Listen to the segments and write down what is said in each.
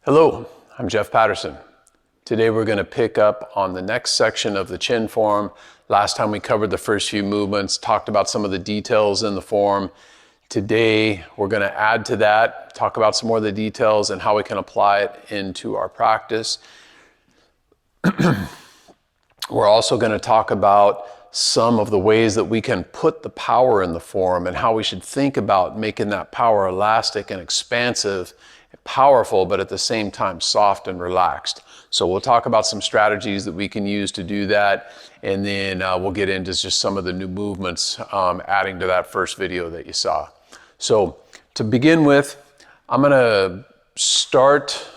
Hello, I'm Jeff Patterson. Today we're going to pick up on the next section of the Chen form. Last time we covered the first few movements, talked about some of the details in the form. Today we're going to add to that, talk about some more of the details and how we can apply it into our practice. We're also going to talk about some of the ways that we can put the power in the form and how we should think about making that power elastic and expansive, powerful, but at the same time soft and relaxed. So we'll talk about some strategies that we can use to do that, and then we'll get into just some of the new movements adding to that first video that you saw. So to begin with, I'm going to start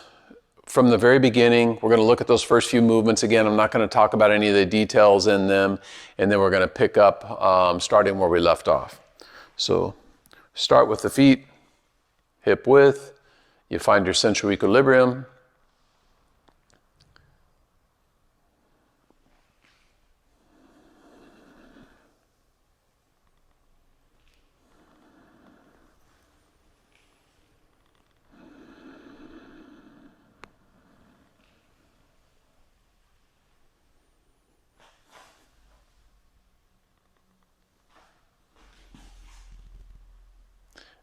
from the very beginning. We're going to look at those first few movements again. I'm not going to talk about any of the details in them, and then we're going to pick up starting where we left off. So start with the feet, hip width. You find your central equilibrium.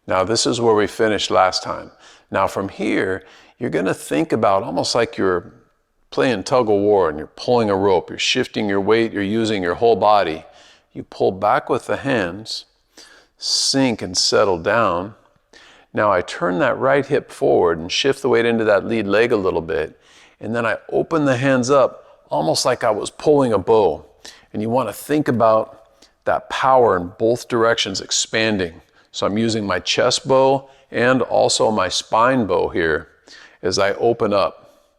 Now this is where we finished last time. Now from here, you're going to think about almost like you're playing tug of war and you're pulling a rope, you're shifting your weight, you're using your whole body. You pull back with the hands, sink and settle down. Now I turn that right hip forward and shift the weight into that lead leg a little bit. And then I open the hands up almost like I was pulling a bow. And you want to think about that power in both directions expanding. So I'm using my chest bow and also my spine bow here as I open up.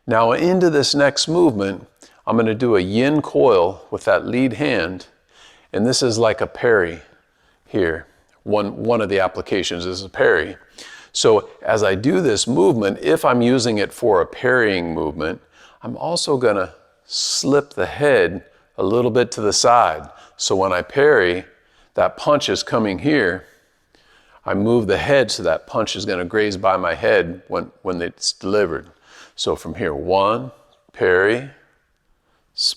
Now into this next movement, I'm going to do a yin coil with that lead hand. And this is like a parry here. One of the applications is a parry. So as I do this movement, if I'm using it for a parrying movement, I'm also going to slip the head a little bit to the side. So when I parry, that punch is coming here. I move the head so that punch is going to graze by my head when it's delivered. So from here, one, parry,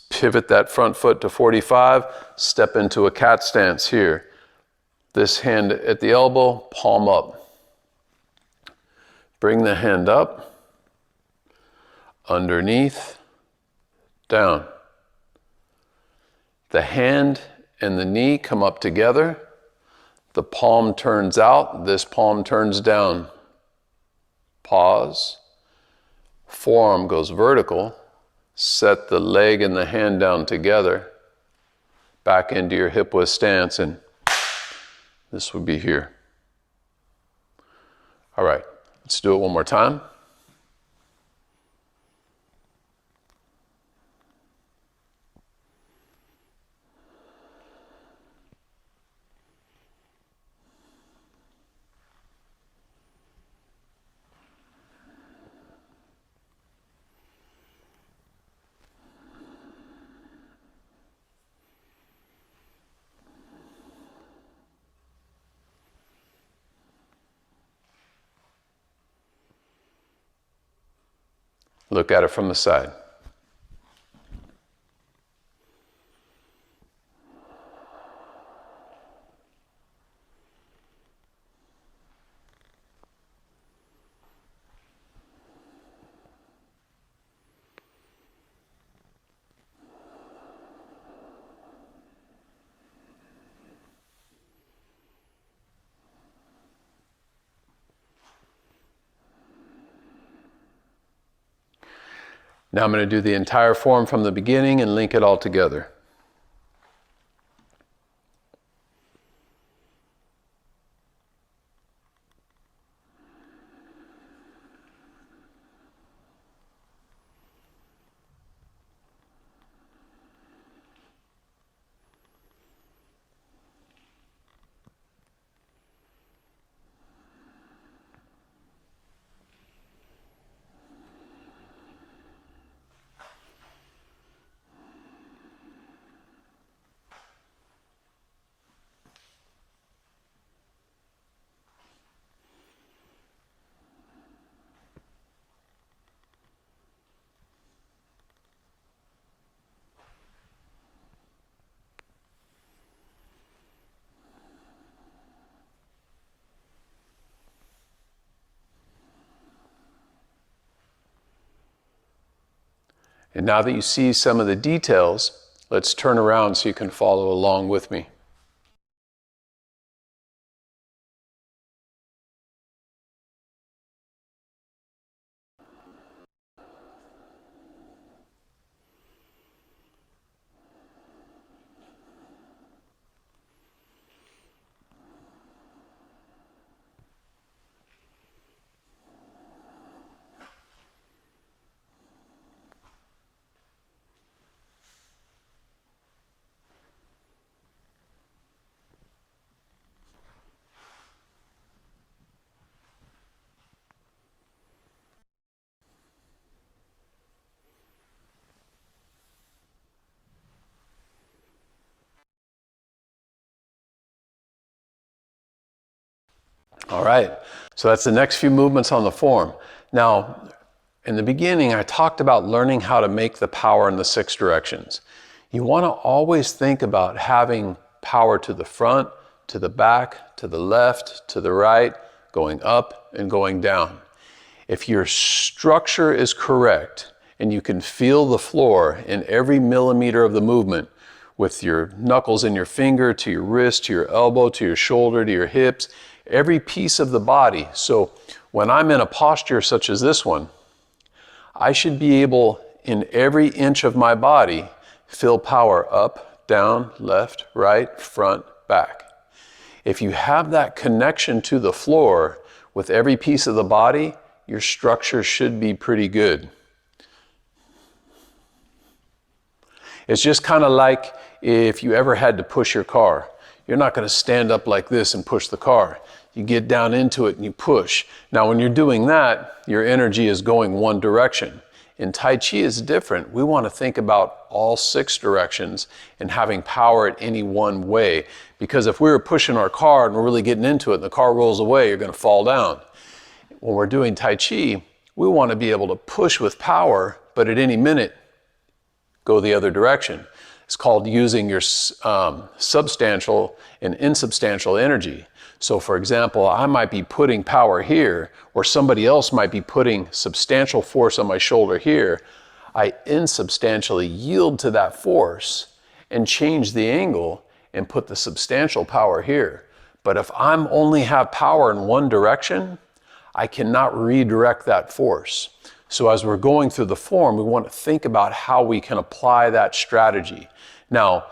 pivot that front foot to 45, step into a cat stance here. This hand at the elbow, palm up. Bring the hand up, underneath, down. The hand and the knee come up together. The palm turns out, this palm turns down. Pause. Forearm goes vertical. Set the leg and the hand down together. Back into your hip width stance, and this would be here. All right, let's do it one more time. Look at it from the side. Now I'm going to do the entire form from the beginning and link it all together. And now that you see some of the details, let's turn around so you can follow along with me. All right, so that's the next few movements on the form. Now, in the beginning, I talked about learning how to make the power in the 6 directions. You want to always think about having power to the front, to the back, to the left, to the right, going up and going down. If your structure is correct and you can feel the floor in every millimeter of the movement, with your knuckles in your finger, to your wrist, to your elbow, to your shoulder, to your hips, every piece of the body. So when I'm in a posture such as this one, I should be able, in every inch of my body, feel power up, down, left, right, front, back. If you have that connection to the floor with every piece of the body, your structure should be pretty good. It's just kind of like if you ever had to push your car. You're not going to stand up like this and push the car. You get down into it and you push. Now, when you're doing that, your energy is going one direction. In Tai Chi, it's different. We want to think about all 6 directions and having power at any one way. Because if we were pushing our car and we're really getting into it and the car rolls away, you're going to fall down. When we're doing Tai Chi, we want to be able to push with power, but at any minute, go the other direction. It's called using your substantial and insubstantial energy. So for example, I might be putting power here, or somebody else might be putting substantial force on my shoulder here. I insubstantially yield to that force and change the angle and put the substantial power here. But if I'm only have power in one direction, I cannot redirect that force. So as we're going through the form, we want to think about how we can apply that strategy. Now,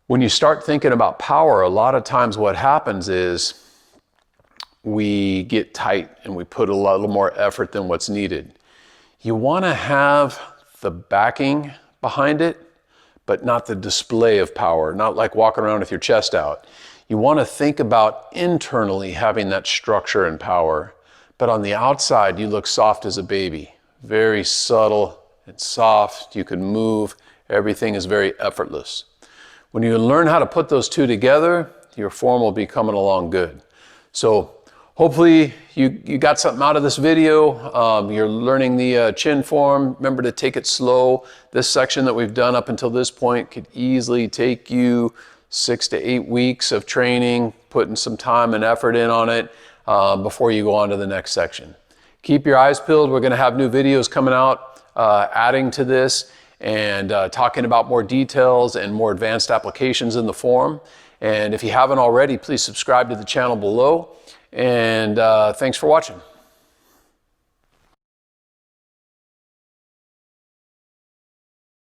when you start thinking about power, a lot of times what happens is we get tight and we put a little more effort than what's needed. You want to have the backing behind it, but not the display of power, not like walking around with your chest out. You want to think about internally having that structure and power, but on the outside, you look soft as a baby. Very subtle and soft. You can move. Everything is very effortless. When you learn how to put those 2 together, your form will be coming along good. So hopefully you got something out of this video. You're learning the Chen form. Remember to take it slow. This section that we've done up until this point could easily take you 6 to 8 weeks of training, putting some time and effort in on it before you go on to the next section. Keep your eyes peeled. We're going to have new videos coming out adding to this and talking about more details and more advanced applications in the form. And if you haven't already, please subscribe to the channel below. And thanks for watching.